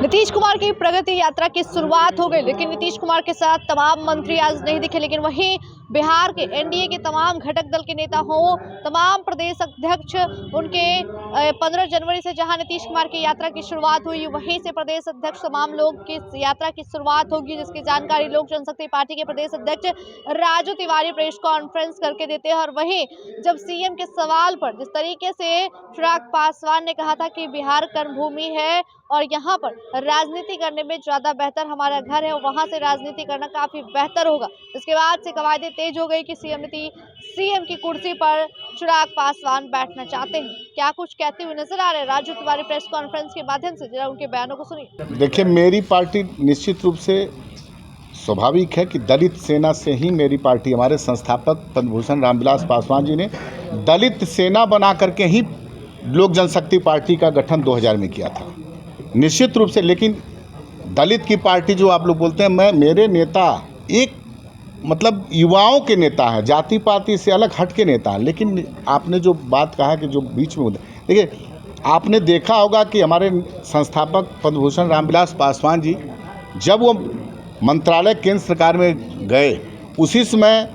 नीतीश कुमार की प्रगति यात्रा की शुरुआत हो गई, लेकिन नीतीश कुमार के साथ तमाम मंत्री आज नहीं दिखे। लेकिन वहीं बिहार के एनडीए के तमाम घटक दल के नेता हों, तमाम प्रदेश अध्यक्ष उनके 15 जनवरी से जहां नीतीश कुमार की यात्रा की शुरुआत हुई, वहीं से प्रदेश अध्यक्ष तमाम लोग की यात्रा की शुरुआत होगी, जिसकी जानकारी लोक जनशक्ति पार्टी के प्रदेश अध्यक्ष राजू तिवारी प्रेस कॉन्फ्रेंस करके देते हैं। और वहीं जब सीएम के सवाल पर जिस तरीके से चिराग पासवान ने कहा था कि बिहार कर्मभूमि है और यहाँ पर राजनीति करने में ज्यादा बेहतर हमारा घर है, वहां से राजनीति करना काफी बेहतर होगा। इसके बाद से कवायदे तेज हो गई कि सीएम की कुर्सी पर चिराग पासवान बैठना चाहते हैं। क्या कुछ कहते हुए नजर आ रहे हैं राजू तिवारी प्रेस कॉन्फ्रेंस के माध्यम से, जरा उनके बयानों को सुनिए। देखिए, मेरी पार्टी निश्चित रूप से स्वाभाविक है कि दलित सेना से ही मेरी पार्टी, हमारे संस्थापक पद्मभूषण रामविलास पासवान जी ने दलित सेना बना करके ही लोक जनशक्ति पार्टी का गठन 2000 में किया था, निश्चित रूप से। लेकिन दलित की पार्टी जो आप लोग बोलते हैं, मेरे नेता एक मतलब युवाओं के नेता हैं, जाति पाति से अलग हट के नेता हैं। लेकिन आपने जो बात कहा कि जो बीच में, देखिए आपने देखा होगा कि हमारे संस्थापक पद्मभूषण रामविलास पासवान जी जब वो मंत्रालय केंद्र सरकार में गए, उसी समय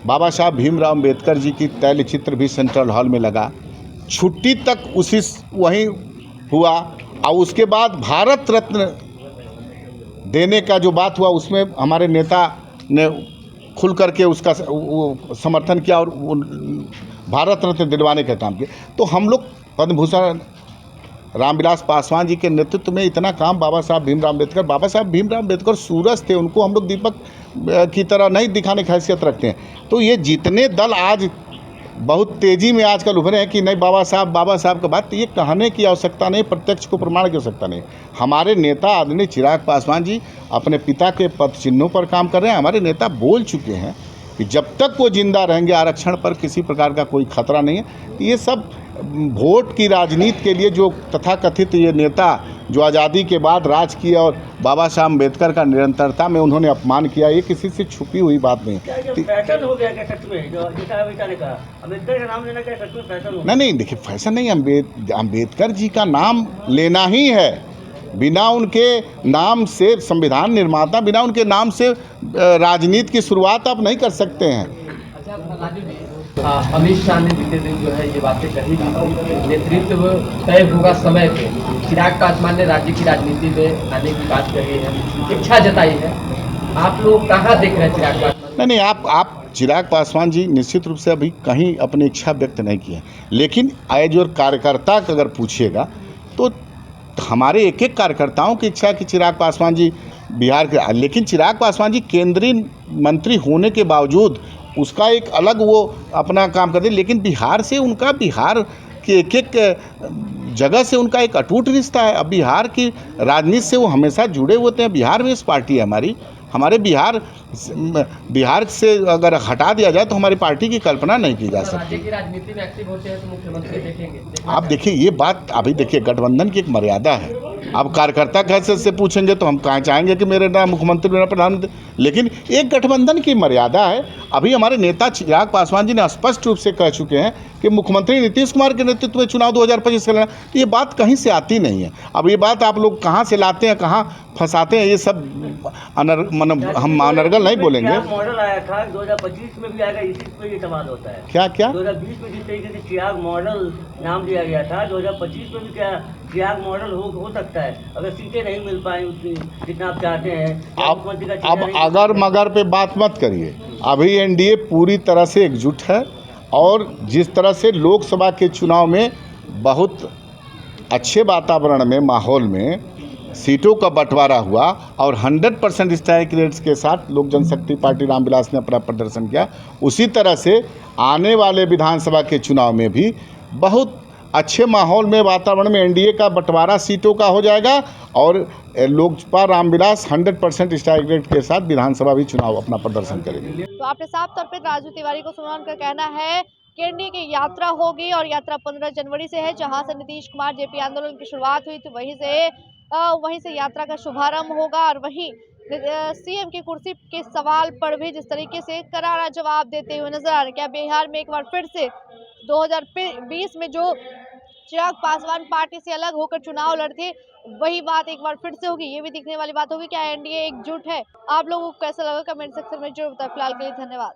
बाबा साहब भीमराव अम्बेडकर जी की तैल चित्र भी सेंट्रल हॉल में लगा, छुट्टी तक उसी वहीं हुआ। और उसके बाद भारत रत्न देने का जो बात हुआ, उसमें हमारे नेता ने खुल करके उसका समर्थन किया और भारत रत्न दिलवाने का काम किया। तो हम लोग पद्मभूषण रामविलास पासवान जी के नेतृत्व में इतना काम, बाबा साहब भीमराव अम्बेडकर सूरज थे, उनको हम लोग दीपक की तरह नहीं दिखाने की हैसियत रखते हैं। तो ये जितने दल आज बहुत तेज़ी में आजकल उभरे हैं कि नहीं बाबा साहब का बात, ये कहने की आवश्यकता नहीं, प्रत्यक्ष को प्रमाण की आवश्यकता नहीं। हमारे नेता आदरणीय चिराग पासवान जी अपने पिता के पद चिन्हों पर काम कर रहे हैं। हमारे नेता बोल चुके हैं कि जब तक वो जिंदा रहेंगे आरक्षण पर किसी प्रकार का कोई खतरा नहीं है। तो ये सब वोट की राजनीति के लिए जो तथाकथित ये नेता जो आज़ादी के बाद राज किया और बाबा साहब अम्बेडकर का निरंतरता में उन्होंने अपमान किया, ये किसी से छुपी हुई बात नहीं। फैशन हो गया क्या सच में, जो ने कहा अम्बेडकर का नाम लेना क्या सच में फैशन हो गया? नहीं, देखिए फैशन नहीं, अम्बेडकर जी का नाम लेना ही है। बिना उनके नाम से संविधान निर्माता, बिना उनके नाम से राजनीति की शुरुआत आप नहीं कर सकते हैं। अमित शाह ने बीते दिन जो है ये बातें कही थी, नेतृत्व तय होगा समय पे। चिराग पासवान ने राज्य की राजनीति में आने की बात कही है, इच्छा जताई है। आप लोग कहाँ देख रहे हैं चिराग पासवान? नहीं, आप चिराग पासवान जी निश्चित रूप से अभी कहीं अपनी इच्छा व्यक्त नहीं की है। लेकिन एज और कार्यकर्ता अगर पूछिएगा तो हमारे एक एक कार्यकर्ताओं की इच्छा है कि चिराग पासवान जी बिहार के, लेकिन चिराग पासवान जी केंद्रीय मंत्री होने के बावजूद उसका एक अलग वो अपना काम करते हैं। लेकिन बिहार से उनका, बिहार के एक एक जगह से उनका एक अटूट रिश्ता है। अब बिहार की राजनीति से वो हमेशा जुड़े होते हैं। बिहार में इस पार्टी है हमारी, हमारे बिहार से अगर हटा दिया जाए तो हमारी पार्टी की कल्पना नहीं की जा सकती। राज्य की राजनीति में एक्टिव होते हैं तो मुख्यमंत्री देखेंगे। आप देखिए ये बात, अभी देखिए गठबंधन की एक मर्यादा है। अब कार्यकर्ता कैसे से पूछेंगे तो हम कहाँ चाहेंगे कि मेरे ना मुख्यमंत्री मेरा प्रधानमंत्री, लेकिन एक गठबंधन की मर्यादा है। अभी हमारे नेता चिराग पासवान जी ने स्पष्ट रूप से कह चुके हैं कि मुख्यमंत्री नीतीश कुमार के नेतृत्व में चुनाव 2025 का लेना। तो ये बात कहीं से आती नहीं है। अब ये बात आप लोग कहाँ से लाते हैं, कहाँ फंसाते हैं, ये सब हम अनर्गल नहीं बोलेंगे। मॉडल आया था 2025 में भी आएगा, इसी पे ये सवाल होता है। क्या 2020 में जिस तरीके से चिराग मॉडल नाम दिया गया था, 2025 में भी क्या चिराग मॉडल हो सकता है अगर सीटें नहीं मिल पाए उतनी जितना आप चाहते हैं। अब अगर मगर पे बात मत करिए। अभी एनडीए पूरी तरह से एकजुट है और जिस तरह से लोकसभा के चुनाव में बहुत अच्छे वातावरण में, माहौल में सीटों का बंटवारा हुआ और 100% स्ट्राइक रेट्स के साथ लोक जनशक्ति पार्टी रामविलास ने अपना प्रदर्शन किया, उसी तरह से आने वाले विधानसभा के चुनाव में भी बहुत अच्छे माहौल में, वातावरण में एनडीए का बंटवारा सीटों का हो जाएगा और लोकसभा रामविलास 100% स्ट्राइक रेट के साथ विधानसभा भी चुनाव अपना प्रदर्शन करेंगे। तो आपने साफ तौर पर राजू तिवारी को सुना, उनका कहना है कि एनडीए की यात्रा होगी और यात्रा 15 जनवरी से है, जहां से नीतीश कुमार जेपी आंदोलन की शुरुआत हुई तो वहीं से यात्रा का शुभारंभ होगा। और वहीं सीएम की कुर्सी के सवाल पर भी जिस तरीके से करारा जवाब देते हुए नजर आ रहे हैं। क्या बिहार में एक बार फिर से 2020 में जो चिराग पासवान पार्टी से अलग होकर चुनाव लड़ते, वही बात एक बार फिर से होगी। ये भी दिखने वाली बात होगी, क्या एनडीए एकजुट है? आप लोगों को कैसा लगा कमेंट सेक्शन में जरूर बताएं। फिलहाल के लिए धन्यवाद।